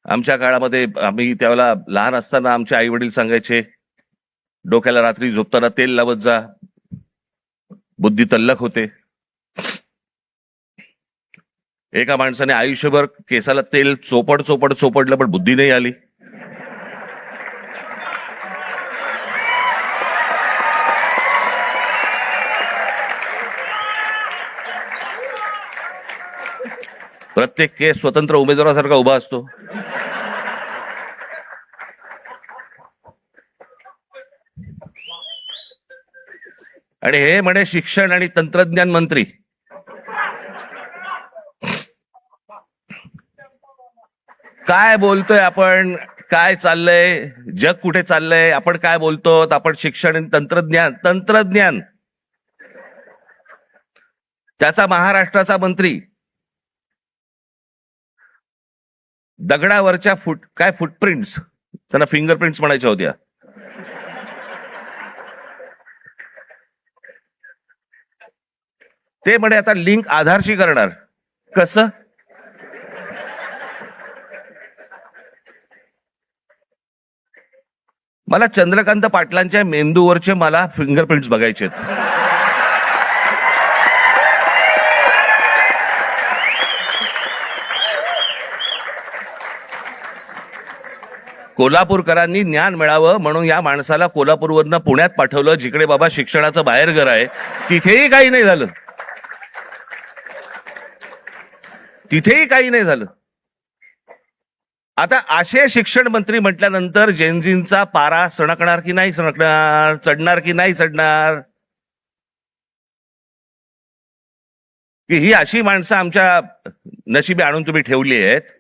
आमच्या काळामध्ये आम्ही त्यावेळेला लहान असताना आमचे आई वडील सांगायचे, डोक्याला रात्री झोपताना तेल लावत जा, बुद्धी तल्लख होते. एका माणसाने आयुष्यभर केसाला तेल चोपडलं पण बुद्धी नाही आली. प्रत्येक केस स्वतंत्र उमेदवारासारखा उभा असतो. आणि हे म्हणे शिक्षण आणि तंत्रज्ञान मंत्री. काय बोलतोय आपण? काय चाललंय? जग कुठे चाललंय? आपण काय बोलतो? आपण शिक्षण आणि तंत्रज्ञान त्याचा महाराष्ट्राचा मंत्री दगडावरच्या फुटप्रिंट्स, त्यांना फिंगरप्रिंट्स म्हणायच्या होत्या, ते म्हणे आता लिंक आधारशी करणार. कसं? मला चंद्रकांत पाटलांच्या मेंदूवरचे मला फिंगरप्रिंट्स बघायचे. कोल्हापूरकरांनी ज्ञान मिळावं म्हणून या माणसाला कोल्हापूरवरनं पुण्यात पाठवलं, जिकडे बाबा शिक्षणाचं बाहेरघर आहे. तिथेही काही नाही झालं. आता असे शिक्षण मंत्री म्हटल्यानंतर जेनझींचा पारा सणकणार की नाही सणकणार, चढणार की नाही चढणार? की ही अशी माणसं आमच्या नशिबी आणून तुम्ही ठेवली आहेत